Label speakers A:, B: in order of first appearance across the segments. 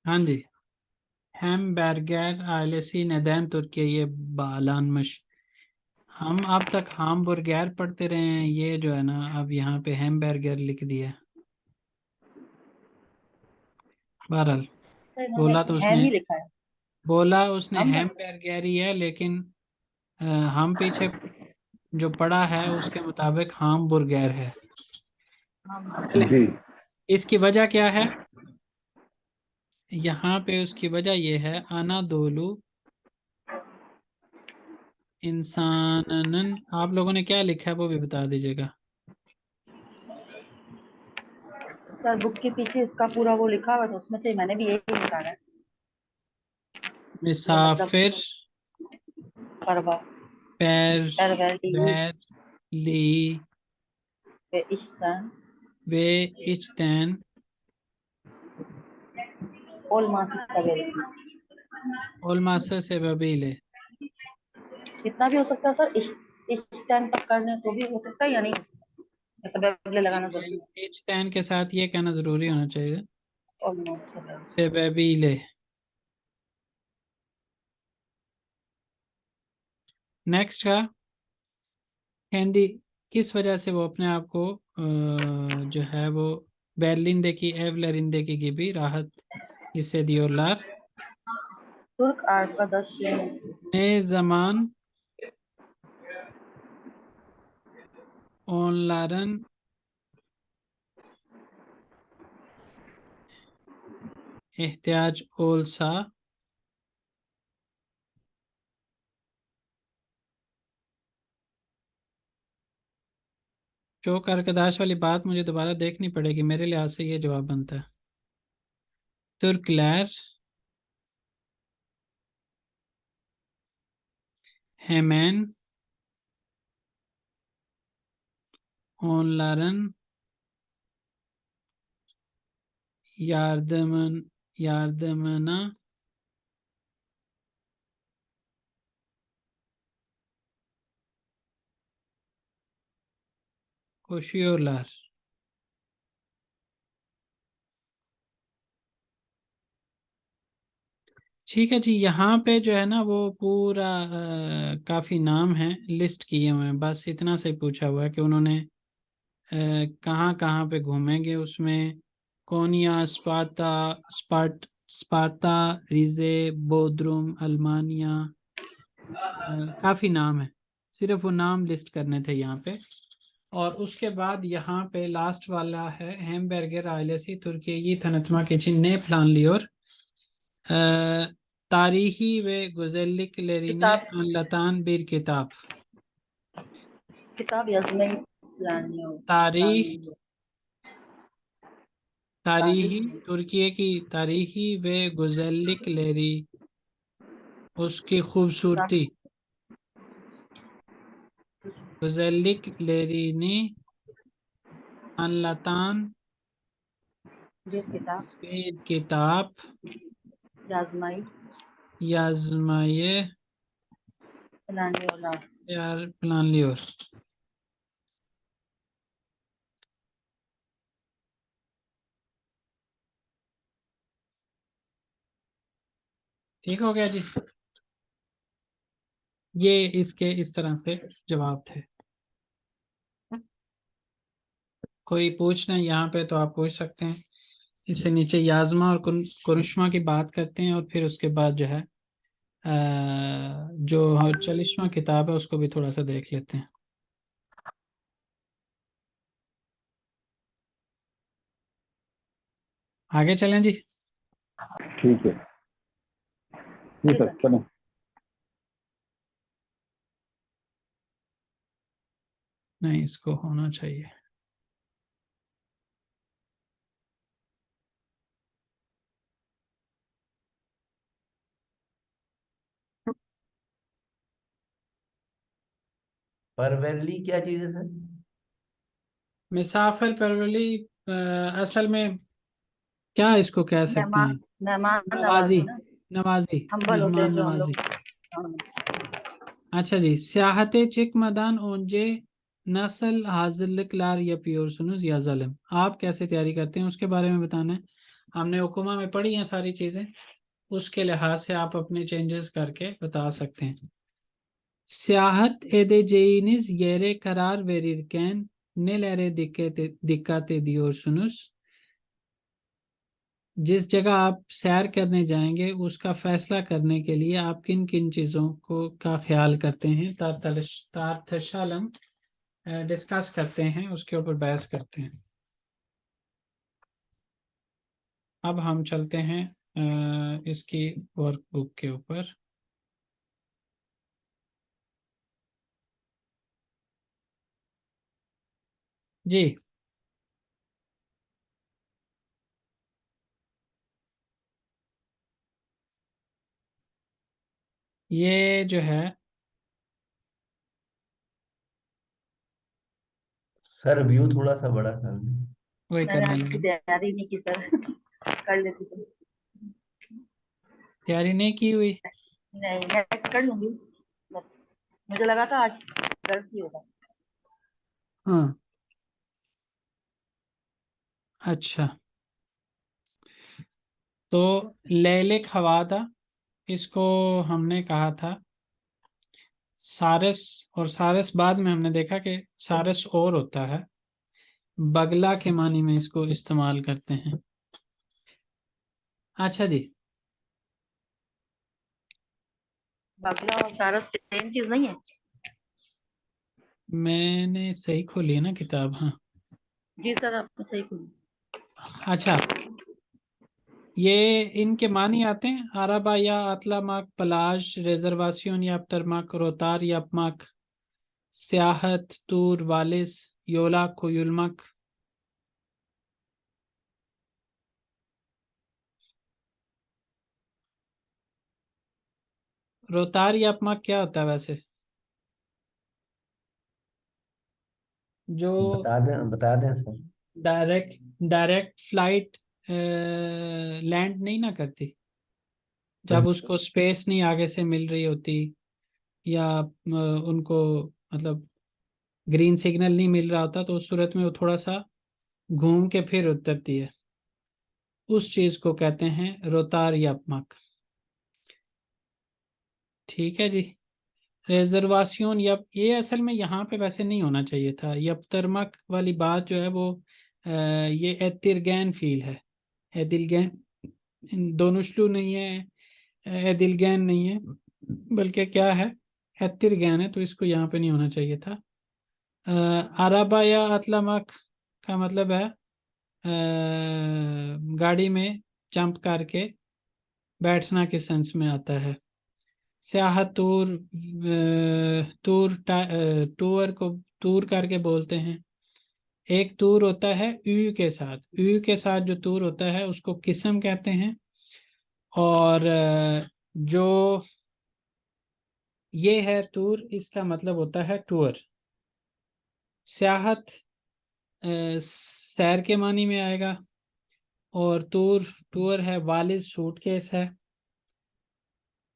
A: हाँ जी, hamburger ailesi neden Türkiye'ye bağlanmış? हम अब तक hamburger पढ़ते रहे हैं, ये जो है ना अब यहाँ पे hamburger लिख दिया। बहरहाल
B: सर इन्होंने
A: बोला तो
B: हैम
A: उसने
B: ही लिखा है।
A: बोला उसने
B: हम
A: hamburger ही है, लेकिन अ, हम पीछे जो पढ़ा है उसके मुताबिक hamburger है। चलें,
C: जी।
A: इसकी वजह क्या है? यहाँ पे उसकी वजह ये है, अनादोलू इंसानन। आप लोगों ने क्या लिखा है वो भी बता दीजिएगा।
B: सर बुक के पीछे इसका पूरा वो लिखा हुआ है, तो उसमें से मैंने भी यही लिखा है। ये मतलब
A: मुसाफिर
B: परवा
A: पैर
B: परवैली
A: बैर ली
B: ve işten
A: वे इज्तैन
B: olması sebebi।
A: ओलमासा से बबीले।
B: कितना भी हो सकता है सर, इश्तन तक करने तो भी हो सकता है या नहीं हो सकता, ऐसा बेबले लगाना जरूरी है।
A: इज्तैन के साथ ये कहना जरूरी होना चाहिए,
B: ऑलमोस्ट सेबेब।
A: से बबीले। नेक्स्ट का हिंदी, किस वजह से वो अपने आप को जो है वो berlindeki evlerindeki gibi rahat hissediyorlar?
B: Türk arkadaşım
A: Ne zaman onların ihtiyaç olsa चौक अर्कदाश वाली बात मुझे दोबारा देखनी पड़ेगी, मेरे लिहाज से ये जवाब बनता है। Türkler hemen onların yardımına koşuyorlar। ठीक है जी, यहाँ पे जो है ना वो पूरा काफी नाम है लिस्ट किए हुए हैं, बस इतना से पूछा हुआ है कि उन्होंने कहाँ कहाँ पे घूमेंगे, उसमें कोनिया, स्पार्टा, रिजे, बोद्रुम, अल्मानिया, काफी नाम है, सिर्फ वो नाम लिस्ट करने थे यहाँ पे। और उसके बाद यहाँ पे लास्ट वाला है Hamburger ailesi Türkiye'yi tanıtmak için ne planlıyor? Tarihi ve güzelliklerini
B: किताब
A: anlatan bir kitap.
B: किताब yazmayı planlıyor.
A: Tarih,
B: Planlıyor. Tarih
A: tarihi, Türkiye की tarihi ve güzellikleri, उसकी
B: किताब
A: खूबसूरती, güzelliklerini anlatan
B: bir kitap
A: bir kitap
B: yazmayı
A: yazmayı
B: planlıyorlar।
A: planlıyor। ठीक हो गया जी, ये इसके इस तरह से जवाब थे। कोई पूछना है यहाँ पे तो आप पूछ सकते हैं। इससे नीचे याजमा और कुरिश्मा की बात करते हैं, और फिर उसके बाद जो है जो चलिश्मा किताब है उसको भी थोड़ा सा देख लेते हैं। आगे चलें जी।
C: ठीक है जी
B: जी
C: सर,
B: सर।
C: चलें।
A: नहीं, इसको होना चाहिए।
D: परवैली क्या चीज है सर?
A: मिसाफिर परवली, असल में क्या इसको कह सकते
B: मेहमान
A: हैं?
B: मेहमान
A: नवाजी,
B: नवाजी ना।
A: नवाजी,
B: हम्बल होते
A: मेहमान
B: हैं जो हम
A: नवाजी।
B: लोग। हाँ।
A: अच्छा जी, siyahate çıkmadan önce nasıl hazırlıklar yapıyorsunuz yazalım। आप कैसे तैयारी करते हैं उसके बारे में बताना है। हमने हुकुमा में पढ़ी हैं सारी चीज़ें, उसके लिहाज से आप अपने चेंजेस करके बता सकते हैं। सियाहत edeceğiniz yere karar verirken nelere dikkat ediyorsunuz? जिस जगह आप सैर करने जाएंगे उसका फैसला करने के लिए आप किन किन चीज़ों का ख्याल करते हैं? तार्थशालम डिस्कस करते हैं, उसके ऊपर बहस करते हैं। अब हम चलते हैं इसकी वर्कबुक के ऊपर। जी, ये जो है
D: सर व्यू थोड़ा सा बड़ा था।
A: वही
B: मैंने
A: करने
B: आज की
A: लगे।
B: तैयारी नहीं की सर। कर लेती तो।
A: तैयारी नहीं की हुई?
B: नहीं, नेक्स्ट कर लूंगी। मुझे लगा था आज दर्स ही होगा।
A: हाँ, अच्छा। तो लैलिक हवादा, इसको हमने कहा था सारस, और सारस बाद में हमने देखा कि सारस और होता है, बगला के मानी में इसको इस्तेमाल करते हैं। अच्छा जी,
B: बगला और सारस सेम चीज नहीं है?
A: मैंने सही खोली है ना किताब? हाँ,
B: जी सर, आपने सही कहा।
A: अच्छा। ये इनके मानी आते हैं आराबा या अतलामाक, पलाश, रिजर्वासियोन या अफ्तरमाक, रोतार या अपमाक, सियाहत, तूर, वालिस, योला, कोयुलमक। रोतार या अपमाक क्या होता है वैसे? जो
D: बता दें sir.
A: Direct direct flight land नहीं ना करती, जब उसको स्पेस नहीं आगे से मिल रही होती, या उनको मतलब ग्रीन सिग्नल नहीं मिल रहा होता, तो उस सूरत में वो थोड़ा सा घूम के फिर उतरती है, उस चीज को कहते हैं रोतार यापमक। ठीक है जी। रिजर्वासियोन यप, ये असल में यहाँ पे वैसे नहीं होना चाहिए था, यपतरमक वाली बात जो है वो ये एतिरगैन फील है, एदिलगैन, दोनों नहीं है, एदिलगैन नहीं है, बल्कि क्या है, एतिरगैन है, तो इसको यहाँ पे नहीं होना चाहिए था। अरबा या अतलामक का मतलब है गाड़ी में जंप करके बैठना के सेंस में आता है। सियाहत टूर, टूर को टूर करके बोलते हैं। एक टूर होता है यू के साथ, यू के साथ जो टूर होता है उसको किस्म कहते हैं। और जो ये है टूर, इसका मतलब होता है टूर। सियाहत सैर के मानी में आएगा, और टूर टूर है, वालिद सूटकेस है।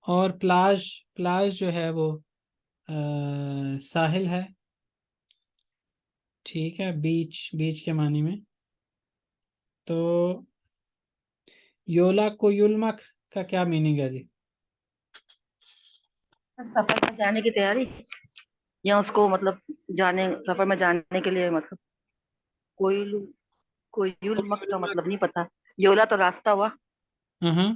A: और प्लाज, प्लाज जो है वो साहिल है। ठीक है, बीच, बीच के मानी में। तो योला को युलमक का क्या मीनिंग है जी?
B: सफर में जाने की तैयारी, या उसको मतलब जाने, सफर में जाने के लिए मतलब। कोई कोयुल मक का
A: कोयुलमक,
B: मतलब नहीं पता। योला तो रास्ता हुआ।
A: हाँ।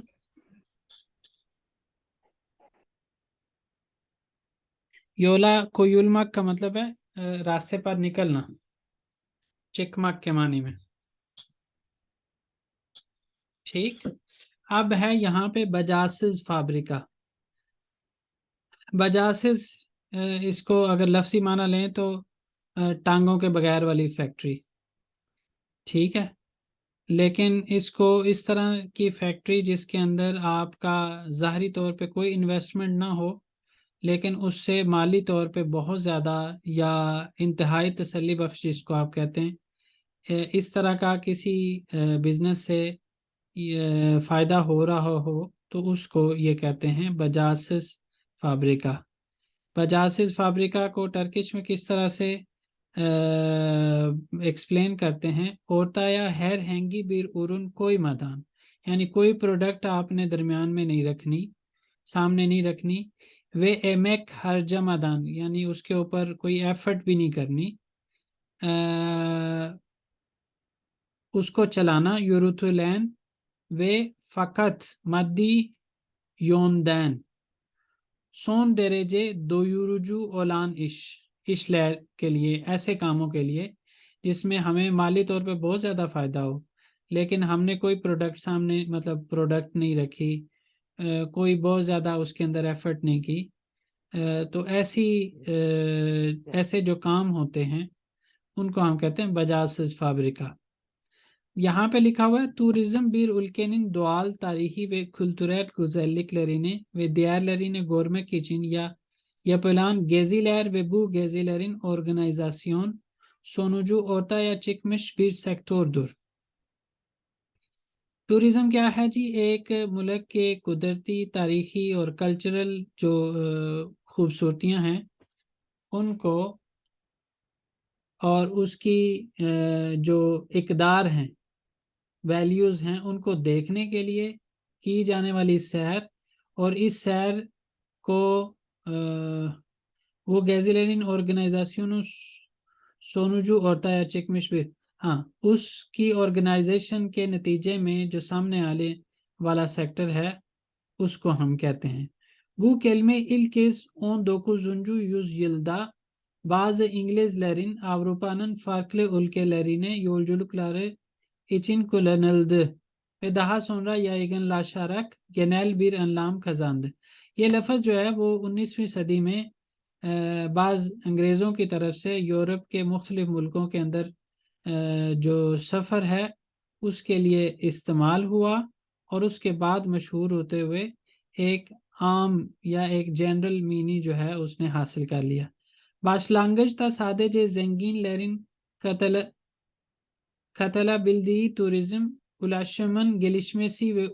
A: योला को युलमक का मतलब है रास्ते पर निकलना, चिकमक के मानी में। ठीक। अब है यहाँ पे बजासिस फाब्रिका। बजासिस, इसको अगर लफ्सी माना लें तो टांगों के बगैर वाली फैक्ट्री। ठीक है, लेकिन इसको इस तरह की फैक्ट्री जिसके अंदर आपका ज़ाहरी तौर पे कोई इन्वेस्टमेंट ना हो, लेकिन उससे माली तौर पे बहुत ज़्यादा या इंतहाई तसल्ली बख्श जिसको आप कहते हैं, इस तरह का किसी बिजनेस से फ़ायदा हो रहा हो, तो उसको ये कहते हैं बजासिस फाब्रिका। बजासिस फाब्रिका को टर्किश में किस तरह से एक्सप्लेन करते हैं। ओरताया हैर हैंगी बीर उरुन कोई मदान, यानी कोई प्रोडक्ट आपने दरमियान में नहीं रखनी, सामने नहीं रखनी। वे एमेक हर जमादान, यानी उसके ऊपर कोई एफर्ट भी नहीं करनी, उसको चलाना। यूरुथुलैन वे फ़कत मद्दी योनदैन सोन दरेजे दोयुरुजु ओलान इश लैर के लिए, ऐसे कामों के लिए जिसमें हमें माली तौर पे बहुत ज़्यादा फ़ायदा हो, लेकिन हमने कोई प्रोडक्ट सामने मतलब प्रोडक्ट नहीं रखी, कोई बहुत ज़्यादा उसके अंदर एफर्ट नहीं की। तो ऐसे जो काम होते हैं उनको हम कहते हैं बजाज फाब्रिका। यहाँ पे लिखा हुआ है tourism bir ülkenin doğal tarihi ve kültürel güzelliklerini ve değerlerini görmek için yapılan geziler ve bu gezilerin organizasyon sonucu ortaya çıkmış bir sektördür। Tourism क्या है जी? एक मुल्क के कुदरती, तारीखी और कल्चरल जो खूबसूरतियां हैं उनको और उसकी जो इकदार हैं, वैल्यूज़ हैं, उनको देखने के लिए की जाने वाली सैर। और इस सैर को वो गैजिलेरिन ऑर्गेनाइजेशन सोनुजू और ताया चिकमिशबिर, हाँ, उसकी ऑर्गेनाइजेशन के नतीजे में जो सामने आने वाला सेक्टर है उसको हम कहते हैं। Bu kelime ilk kez 19. yüzyılda bazı İngilizlerin Avrupa'nın farklı ülkelerine yolculukları için kullanıldı ve daha sonra yaygınlaşarak genel bir anlam kazandı। ये लफ्ज़ जो है वो 19वीं सदी में बाज़ अंग्रेज़ों की तरफ से यूरोप के मुख्तलिफ मुल्कों के अंदर जो सफ़र है उसके लिए इस्तेमाल हुआ और उसके बाद मशहूर होते हुए एक आम या एक जनरल मीनी जो है उसने हासिल कर लिया। Başlangıçta sadece zenginlerin katılabildiği turizm, ulaşımın gelişmesi ve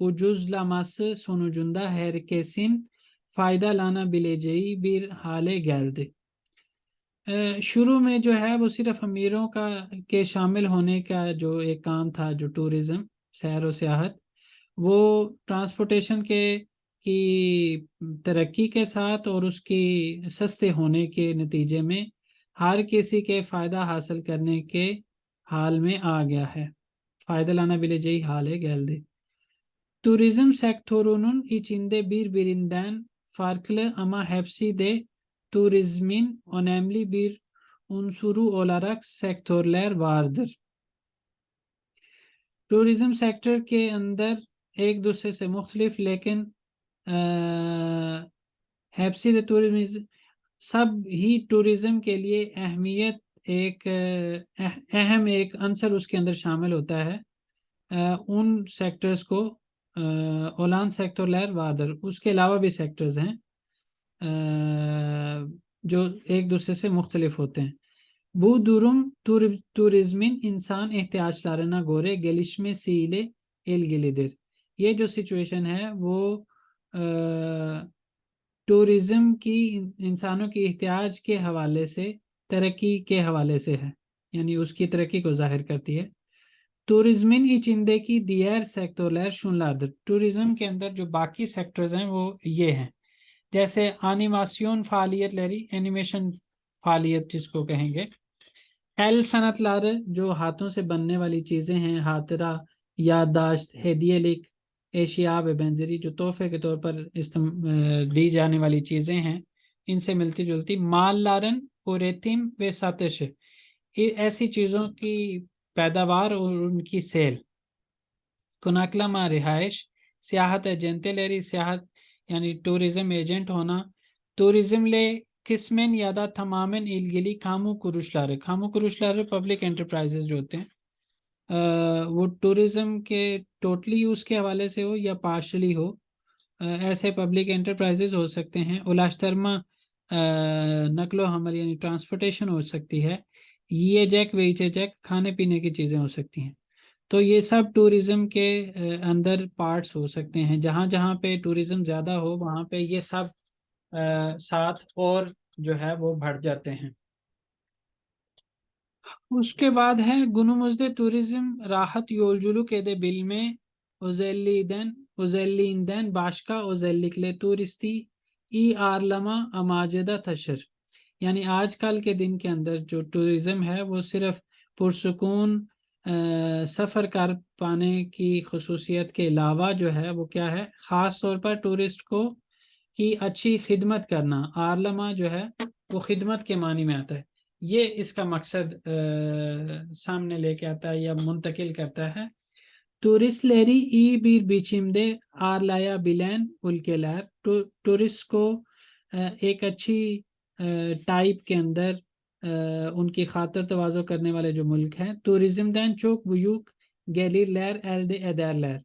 A: ucuzlaması sonucunda herkesin faydalanabileceği bir hale geldi। शुरू में जो है वो सिर्फ अमीरों के शामिल होने का जो एक काम था, जो टूरिज़्म, सैर व सियाहत, वो ट्रांसपोर्टेशन की तरक्की के साथ और उसकी सस्ते होने के नतीजे में हर किसी के फ़ायदा हासिल करने के हाल में आ गया है, faydalanabileceği hale geldi। Turizm sektörünün içinde birbirinden farklı ama hepsi de turizmin önemli bir unsuru olarak sektörler vardır। Tourism sector के अंदर एक दूसरे से मुख्तलिफ लेकिन हैप्सी टूरिज्म, सब ही टूरिज़्म के लिए अहमियत एक अहम एक अंसर उसके अंदर शामिल होता है। उन सेक्टर्स को ओलान सेक्टर लैर वादर, उसके अलावा भी सेक्टर्स हैं जो एक दूसरे से मुख्तलिफ होते हैं। Bu durum turizmin insan ihtiyaçlarına göre gelişmesiyle ilgilidir। ये जो सिचुएशन है वो टूरिज्म की इंसानों की एहतियाज के हवाले से, तरक्की के हवाले से है, यानी उसकी तरक्की को जाहिर करती है। Turizmin içindeki diğer sektörler şunlardır। Tourism के अंदर जो बाकी सेक्टर्स हैं वो ये हैं, जैसे एनिमेशन फालियतleri, एनिमेशन फालियत जिसको कहेंगे। एल सनतलार, जो हाथों से बनने वाली चीज़ें हैं, हाथरा, याददाश्त, हेदियलिक, एशिया व बेंजरी, जो तोहफे के तौर पर दी जाने वाली चीज़ें हैं, इनसे मिलती जुलती। माल लारन और एतिम व सातिश, ऐसी चीज़ों की पैदावार और उनकी सेल। कोनाकलामा रिहाइश, सियाहत एजेंटेलरी, सियाहत यानी टूरिज्म एजेंट होना। टूरिज्म ले किस्में यादा तमामन इलगिली खामू कुरुशलारे पब्लिक एंटरप्राइजेज जो होते हैं वो टूरिज्म के टोटली यूज़ के हवाले से हो या पार्शली हो, ऐसे पब्लिक एंटरप्राइजेज हो सकते हैं। उलाश्तरमा नकलो हमल यानी ट्रांसपोर्टेशन हो सकती है। ये जैक वेचे जैक, खाने पीने की चीज़ें हो सकती हैं। तो ये सब टूरिज्म के अंदर पार्ट्स हो सकते हैं। जहाँ जहाँ पे टूरिज्म ज़्यादा हो वहाँ पे ये सब साथ और जो है वो बढ़ जाते हैं। उसके बाद है günümüzde turizm rahat yolculuk edebilme özelliğinden başka özellikle turisti iyi ağırlama amacı da taşır. यानी आजकल के दिन के अंदर जो टूरिज्म है वो सिर्फ पुरसुकून सफ़र कर पाने की खसूसियत के अलावा जो है वो क्या है, ख़ास तौर पर टूरिस्ट को की अच्छी खिदमत करना। आरलमा जो है वो खिदमत के मानी में आता है। ये इसका मकसद सामने लेके आता है या मुंतकिल करता है। Turistleri iyi bir biçimde ağırlayabilen ülkeler, tourist को एक अच्छी टाइप के अंदर उनकी खातर तवाज़ो करने वाले जो मुल्क हैं, turizmden çok büyük gelirler elde ederler।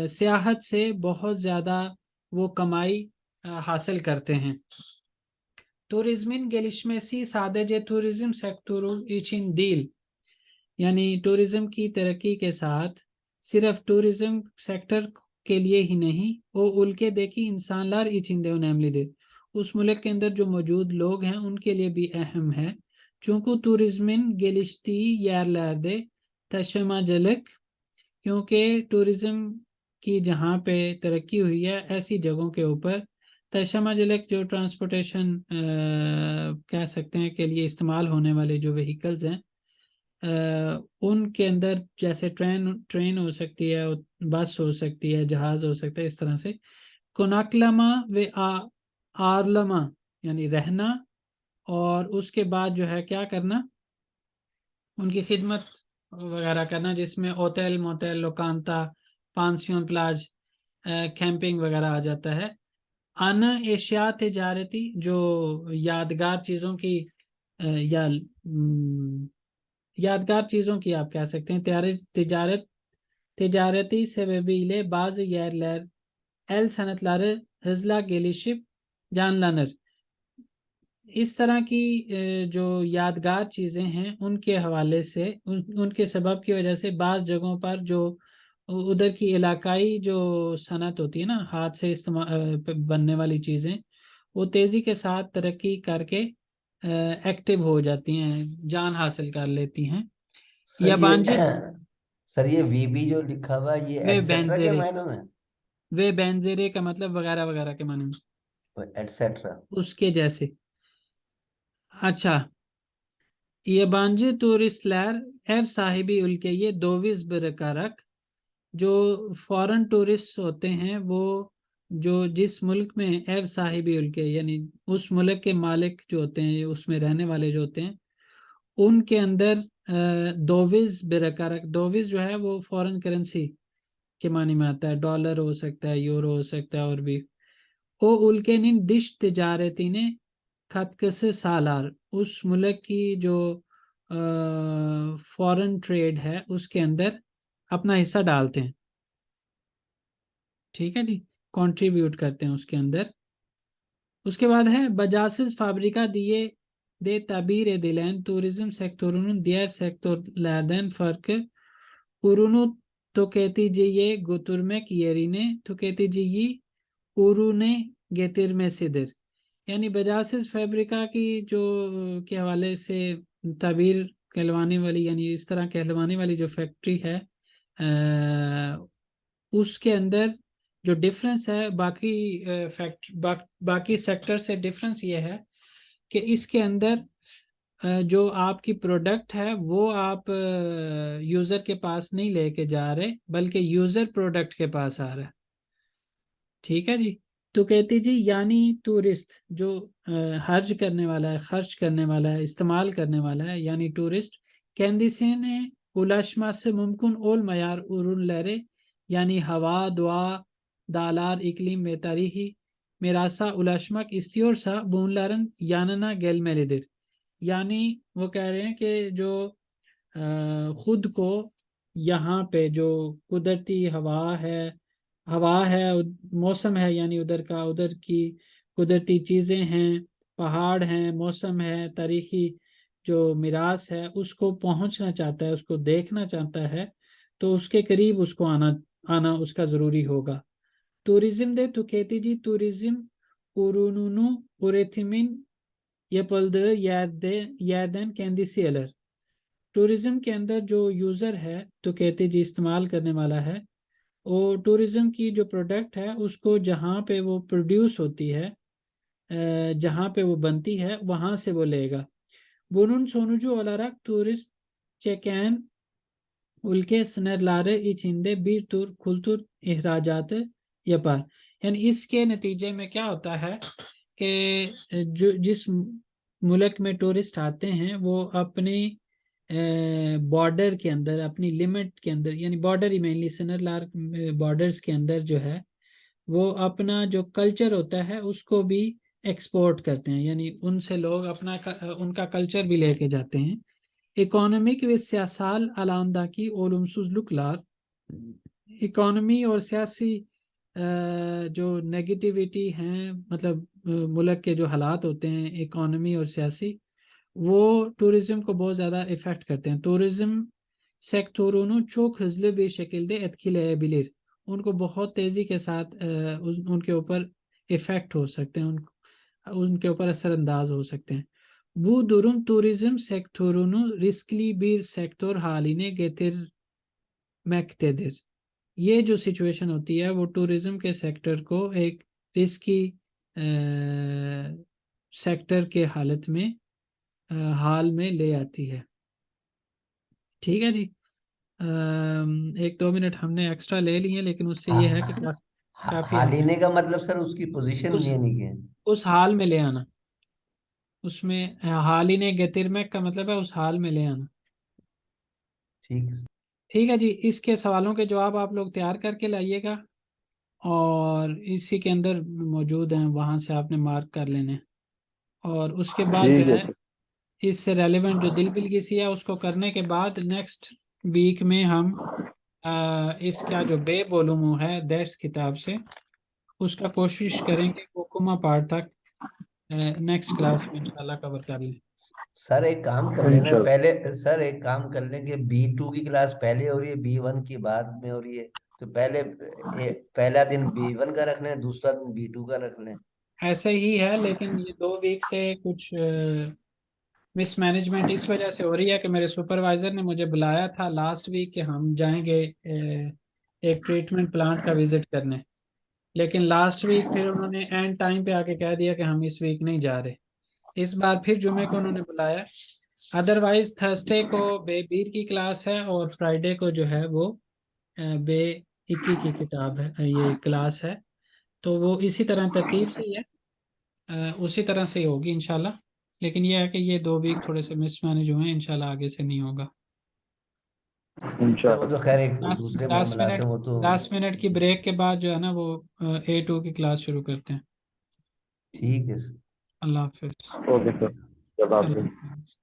A: सियाहत से बहुत ज़्यादा वो कमाई हासिल करते हैं। Turizmin gelişmesi sadece turizm sektörü için değil, यानी टूरिज्म की तरक्की के साथ सिर्फ टूरिज्म सेक्टर के लिए ही नहीं, वो ülkedeki insanlar için de önemlidir। उस मुल्क के अंदर जो मौजूद लोग हैं उनके लिए भी अहम है। Çünkü turizmin geliştiği yerlerde taşımacılık, क्योंकि टूरिज्म की जहाँ पे तरक्की हुई है ऐसी जगहों के ऊपर taşımacılık जो ट्रांसपोर्टेशन कह सकते हैं के लिए इस्तेमाल होने वाले जो व्हीकल्स हैं, उनके अंदर जैसे ट्रेन हो सकती है, बस हो सकती है, जहाज हो सकता है, इस तरह से कोनाक्लमा व आरलमा यानी रहना, और उसके बाद जो है क्या करना, उनकी खिदमत वगैरह करना, जिसमें होटल, मोटेल, लोकांता, पांसियोन, प्लाज, कैंपिंग वगैरह आ जाता है। अन एशिया तिजारती जो यादगार चीज़ों की या यादगार चीज़ों की आप कह सकते हैं ticareti sebebiyle bazı yerler el sanatları hızla gelişip canlanır। इस तरह की जो यादगार चीज़ें हैं उनके हवाले से उनके सबब की वजह से बाज़ जगहों पर जो उधर की इलाकाई जो सनत होती है ना, हाथ से इस्तेमाल बनने वाली चीज़ें, वो तेज़ी के साथ तरक्की करके एक्टिव हो जाती हैं, जान हासिल कर लेती हैं।
D: सर
A: याबांजी
D: सर ये वीबी जो लिखा हुआ है, ये
A: वे
D: एटसेट्रा के
A: बेंजेरे
D: मायनों में,
A: वे बेंजेरे का मतलब वगैरह वगैरह के माने में,
D: एटसेट्रा।
A: उसके जैसे। अच्छा, yabancı turistler ev sahibi ülkeye döviz bırakarak, जो फॉरेन टूरिस्ट होते हैं वो जो जिस मुल्क में एव साहिबी उल्के यानी उस मुल्क के मालिक जो होते हैं, उसमें रहने वाले जो होते हैं, उनके अंदर दोविज बेरकारक, दोविज जो है वो फॉरेन करेंसी के मानी में आता है, डॉलर हो सकता है, यूरो हो सकता है, और भी o ülkenin dış ticaretine katkısı sağlar। उस मुल्क की जो फॉरेन ट्रेड है उसके अंदर अपना हिस्सा डालते हैं। ठीक है जी, कंट्रीब्यूट करते हैं उसके अंदर। उसके बाद है bacasız fabrika de tabir edilen turizm sektörünün diğer sektörlerden farkı ürünü tüketiciye götürmek yerine tüketiciyi ürüne getirmesidir। यानी बजासिस फैब्रिका की जो के हवाले से ताबीर कहलवाने वाली, यानी इस तरह कहलवाने वाली जो फैक्ट्री है, उसके अंदर जो डिफरेंस है बाकी बाकी सेक्टर से डिफरेंस ये है कि इसके अंदर जो आपकी प्रोडक्ट है वो आप यूज़र के पास नहीं लेके जा रहे, बल्कि यूज़र प्रोडक्ट के पास आ रहा है। ठीक है जी। तो कहती जी यानी टूरिस्ट जो हर्ज करने वाला है, खर्च करने वाला है, इस्तेमाल करने वाला है, यानी tourist kendisine ulaşması mümkün olmayan ürünleri, yani hava, doğa, dağlar, iklim ve tarihi mirasa ulaşmak istiyorsa bunların yanına gelmelidir। यानी वो कह रहे हैं कि जो खुद को यहाँ पे जो कुदरती हवा है, मौसम है, यानी उधर का, उधर की कुदरती चीज़ें हैं, पहाड़ हैं, मौसम है, तारीखी जो मिरास है, उसको पहुंचना चाहता है, उसको देखना चाहता है, तो उसके करीब उसको आना उसका ज़रूरी होगा। Turizm de tüketici turizm ürününü üretimin yapıldığı yerden kendisi alır। Tourism के अंदर जो यूज़र है तो कहते जी इस्तेमाल करने वाला है, वो टूरिज्म की जो प्रोडक्ट है उसको जहाँ पे वो प्रोड्यूस होती है, जहाँ पे वो बनती है वहाँ से वो लेगा। Bunun sonucu olarak turist çeken ülke sınırları içinde bir tür kültür ihracatı yapar। यानी इसके नतीजे में क्या होता है कि जो जिस मुल्क में टूरिस्ट आते हैं वो अपनी बॉर्डर के अंदर, अपनी लिमिट के अंदर, यानी बॉर्डर ही मेनली सनरलार बॉर्डर्स के अंदर जो है वो अपना जो कल्चर होता है उसको भी एक्सपोर्ट करते हैं, यानी उनसे लोग अपना उनका कल्चर भी लेके जाते हैं। Ekonomik ve siyasal alandaki olumsuzluklar, economy और सियासी जो नेगेटिविटी हैं, मतलब मुल्क के जो हालात होते हैं इकोनॉमी और सियासी, वो टूरिज्म को बहुत ज़्यादा इफ़ेक्ट करते हैं। Turizm sektörünü çok hızlı bir şekilde etkileyebilir। उनको बहुत तेज़ी के साथ उनके ऊपर इफ़ेक्ट हो सकते हैं, उनके ऊपर असरअंदाज हो सकते हैं। Bu durum turizm sektörünü riskli bir sektör haline getirmektedir। ये जो सिचुएशन होती है वो टूरिज्म के सेक्टर को एक रिस्की सेक्टर के हालत में हाल में ले आती है। ठीक है जी। 1-2 मिनट हमने एक्स्ट्रा ले लिए, लेकिन उससे ये है कि काफ़ी
D: हालिने का मतलब सर उसकी पोजीशन
A: उस
D: यानी कि
A: उस हाल में ले आना, उसमें हालिने गेतिरमेक का मतलब है उस हाल में ले आना।
D: ठीक है।
A: ठीक है जी। इसके सवालों के जवाब आप लोग तैयार करके लाइएगा और इसी के अंदर मौजूद हैं, वहाँ से आपने मार्क कर लेने। और उसके बाद जो
C: ठीक है
A: है
C: सर।
A: इससे रेलेवेंट जो दिल बिलकिसी है उसको करने के बाद नेक्स्ट वीक में हम इसका जो बे बोलूमू है दैट्स किताब से उसका कोशिश करेंगे कोकुमा पार्ट तक नेक्स्ट क्लास में इंशाल्लाह कवर कर लें।
D: सर एक काम कर लेना
C: इंशाल्लाह।
D: पहले, सर एक काम कर लेंगे, B2 की क्लास पहले हो रही है, B1 की बाद में हो रही है, तो पहला दिन B1 का रख लें, दूसरा दिन B2 का रख लें।
A: ऐसे ही है, लेकिन ये 2 वीक से कुछ मिसमैनेजमेंट इस वजह से हो रही है कि मेरे सुपरवाइजर ने मुझे बुलाया था लास्ट वीक कि हम जाएंगे एक ट्रीटमेंट प्लांट का विजिट करने, लेकिन लास्ट वीक फिर उन्होंने एंड टाइम पे आके कह दिया कि हम इस वीक नहीं जा रहे। इस बार फिर जुमे को उन्होंने बुलाया। अदरवाइज थर्सडे को बेबीर की क्लास है और फ्राइडे को जो है वो बे इक्की की किताब है, ये क्लास है। तो वो इसी तरह तरतीब से ही है, उसी तरह से ही होगी इंशाल्लाह। लेकिन ये है कि ये 2 वीक थोड़े से मिसमैनेज हुए हैं, इंशाल्लाह आगे से नहीं होगा।
D: सर वो तो खैर एक
A: दस
D: दूसरे
A: दस
D: मामलात
A: मिनट
D: हैं वो तो।
A: 10 मिनट की ब्रेक के बाद जो है ना वो A2 की क्लास शुरू करते हैं।
D: ठीक है सर।
A: अल्लाह हाफिज।
C: ओके सर, जब आप
A: अल्लाह हाफिज।